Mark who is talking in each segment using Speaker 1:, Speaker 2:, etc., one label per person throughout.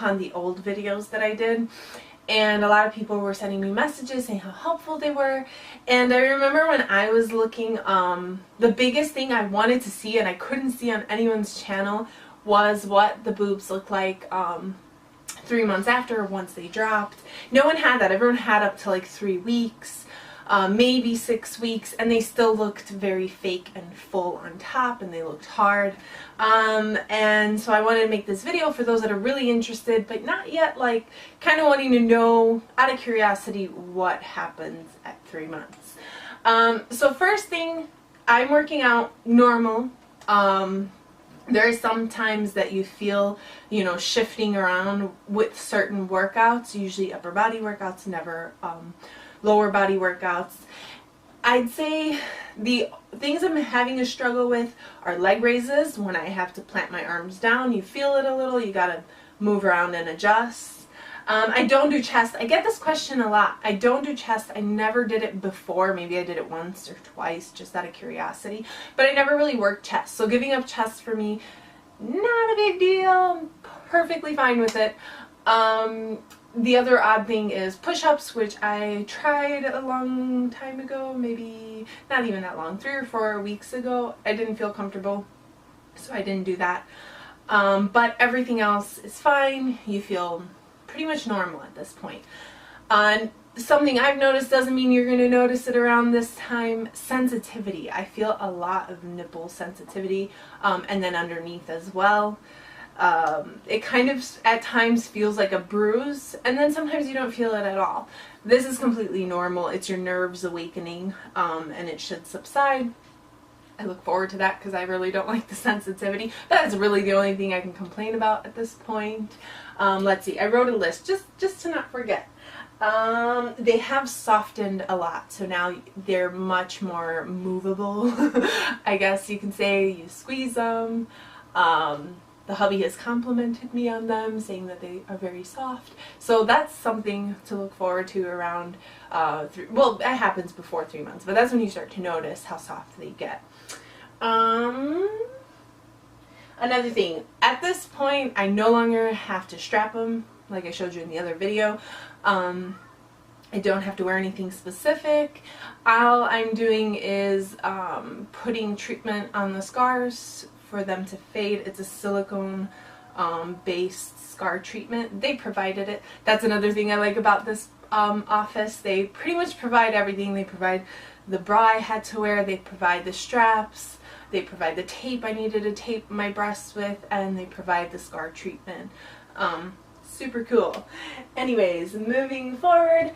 Speaker 1: upon the old videos that I did, and a lot of people were sending me messages saying how helpful they were. And I remember when I was looking, the biggest thing I wanted to see and I couldn't see on anyone's channel was what the boobs look like 3 months after, once they dropped. No one had that. Everyone had up to like 3 weeks, maybe 6 weeks, and they still looked very fake and full on top, and they looked hard. And so I wanted to make this video for those that are really interested but not yet, like kind of wanting to know out of curiosity what happens at 3 months. So first thing, I'm working out normal. There are some times that you feel, you know, shifting around with certain workouts, usually upper body workouts, never lower body workouts. I'd say the things I'm having a struggle with are leg raises. When I have to plant my arms down, you feel it a little, you gotta move around and adjust. I don't do chest. I get this question a lot. I don't do chest. I never did it before. Maybe I did it once or twice just out of curiosity, but I never really worked chest. So giving up chest for me, not a big deal. I'm perfectly fine with it. The other odd thing is push-ups, which I tried a long time ago, maybe not even that long, 3 or 4 weeks ago. I didn't feel comfortable, so I didn't do that. But everything else is fine. You feel pretty much normal at this point. Something I've noticed, doesn't mean you're going to notice it around this time, sensitivity. I feel a lot of nipple sensitivity, and then underneath as well. It kind of at times feels like a bruise, and then sometimes you don't feel it at all. This is completely normal. It's your nerves awakening, and it should subside. I look forward to that because I really don't like the sensitivity. That's really the only thing I can complain about at this point. Let's see, I wrote a list just to not forget. They have softened a lot, so now they're much more movable. I guess you can say. You squeeze them. The hubby has complimented me on them, saying that they are very soft. So that's something to look forward to around, well, that happens before 3 months, but that's when you start to notice how soft they get. Another thing, at this point, I no longer have to strap them, like I showed you in the other video. I don't have to wear anything specific. All I'm doing is putting treatment on the scars for them to fade. It's a silicone based scar treatment. They provided it. That's another thing I like about this office. They pretty much provide everything. They provide the bra I had to wear, they provide the straps, they provide the tape I needed to tape my breasts with, and they provide the scar treatment. Super cool. Anyways, moving forward.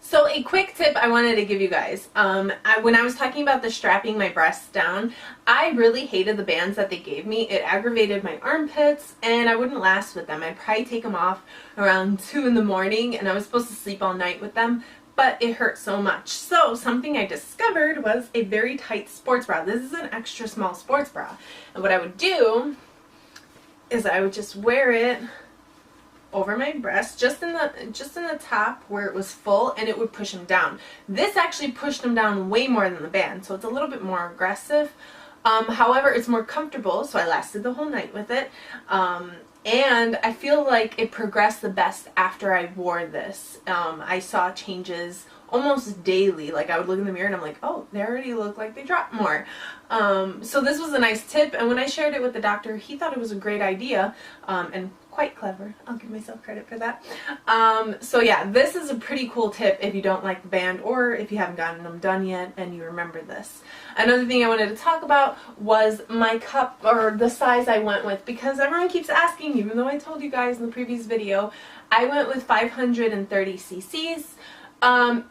Speaker 1: So a quick tip I wanted to give you guys. When I was talking about the strapping my breasts down, I really hated the bands that they gave me. It aggravated my armpits, and I wouldn't last with them. I'd probably take them off around 2 in the morning, and I was supposed to sleep all night with them, but it hurt so much. So something I discovered was a very tight sports bra. This is an extra small sports bra. And what I would do is I would just wear it over my breast, just in the top where it was full, and it would push them down. This actually pushed them down way more than the band, so it's a little bit more aggressive. However, it's more comfortable, so I lasted the whole night with it. And I feel like it progressed the best after I wore this. I saw changes almost daily. Like I would look in the mirror and I'm like, oh, they already look like they dropped more. So this was a nice tip, and when I shared it with the doctor, he thought it was a great idea, and quite clever. I'll give myself credit for that. So yeah, this is a pretty cool tip if you don't like the band, or if you haven't gotten them done yet and you remember this. Another thing I wanted to talk about was my cup, or the size I went with, because everyone keeps asking, even though I told you guys in the previous video, I went with 530 cc's.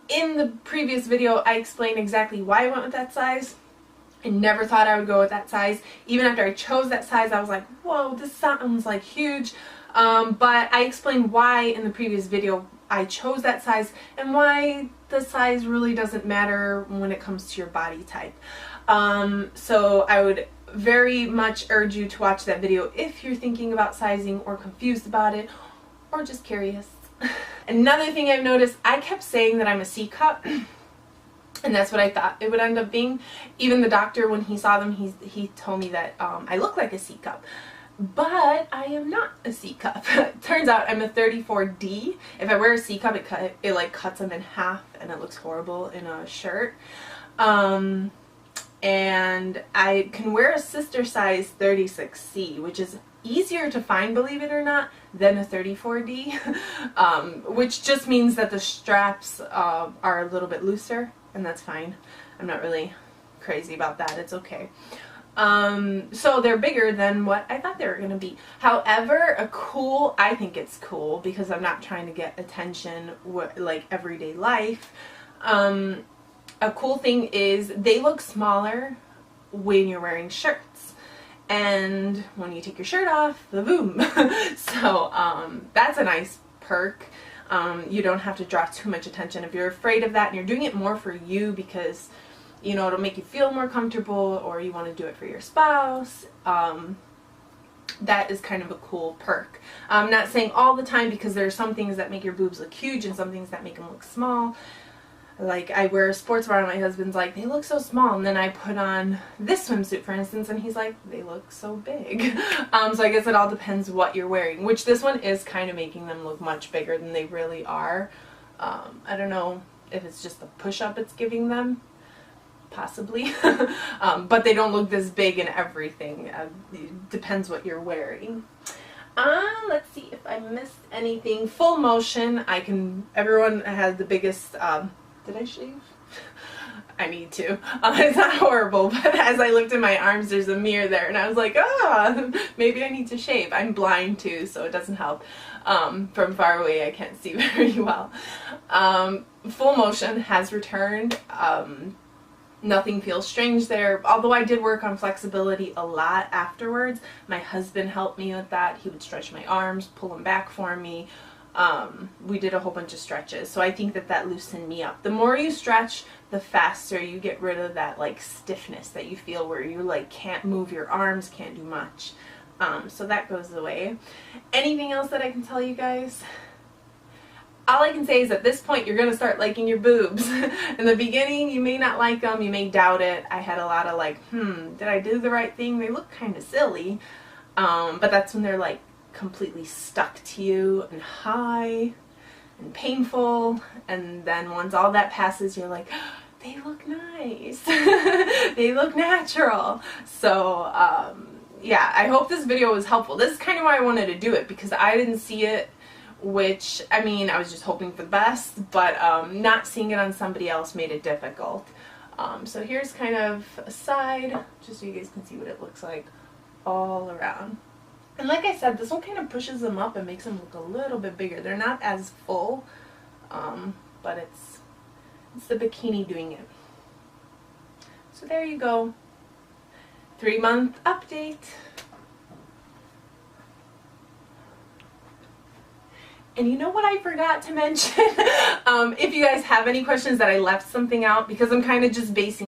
Speaker 1: In the previous video, I explained exactly why I went with that size. I never thought I would go with that size. Even after I chose that size, I was like, whoa, this sounds like huge. But I explained why in the previous video I chose that size, and why the size really doesn't matter when it comes to your body type. So I would very much urge you to watch that video if you're thinking about sizing, or confused about it, or just curious. Another thing I've noticed, I kept saying that I'm a C cup. And that's what I thought it would end up being. Even the doctor, when he saw them, he told me that I look like a C cup. but I am not a C cup. Turns out I'm a 34D. If I wear a C cup, it like cuts them in half and it looks horrible in a shirt. And I can wear a sister size 36C, which is easier to find, believe it or not, than a 34D, which just means that the straps are a little bit looser, and that's fine. I'm not really crazy about that. It's okay. So they're bigger than what I thought they were going to be. However, I think it's cool because I'm not trying to get attention like everyday life. A cool thing is they look smaller when you're wearing shirts, and when you take your shirt off, boom. So that's a nice perk. You don't have to draw too much attention. If you're afraid of that and you're doing it more for you because you know it'll make you feel more comfortable, or you want to do it for your spouse, that is kind of a cool perk. I'm not saying all the time, because there are some things that make your boobs look huge and some things that make them look small. Like, I wear a sports bra and my husband's like, they look so small, and then I put on this swimsuit, for instance, and he's like, they look so big. So I guess it all depends what you're wearing, which this one is kind of making them look much bigger than they really are. I don't know if it's just the push-up it's giving them, possibly. But they don't look this big and everything. It depends what you're wearing. Let's see if I missed anything. Full motion. Everyone has the biggest, did I shave? I need to. It's not horrible, but as I looked in my arms, there's a mirror there, and I was like, maybe I need to shave. I'm blind too, so it doesn't help. From far away, I can't see very well. Full motion has returned. Nothing feels strange there, although I did work on flexibility a lot afterwards. My husband helped me with that. He would stretch my arms, pull them back for me. We did a whole bunch of stretches, so I think that loosened me up. The more you stretch, the faster you get rid of that like stiffness that you feel where you like can't move your arms, can't do much. So that goes away. Anything else that I can tell you guys? All I can say is at this point you're going to start liking your boobs. In the beginning you may not like them, you may doubt it. I had a lot of like, did I do the right thing? They look kind of silly. But that's when they're like completely stuck to you and high and painful, and then once all that passes you're like, they look nice. They look natural. So yeah, I hope this video was helpful. This is kind of why I wanted to do it, because I didn't see it, which, I mean, I was just hoping for the best, but not seeing it on somebody else made it difficult. So here's kind of a side, just so you guys can see what it looks like all around. And like I said, this one kind of pushes them up and makes them look a little bit bigger. They're not as full, but it's the bikini doing it. So there you go. 3-month update. And you know what I forgot to mention? If you guys have any questions that I left something out, because I'm kind of just basing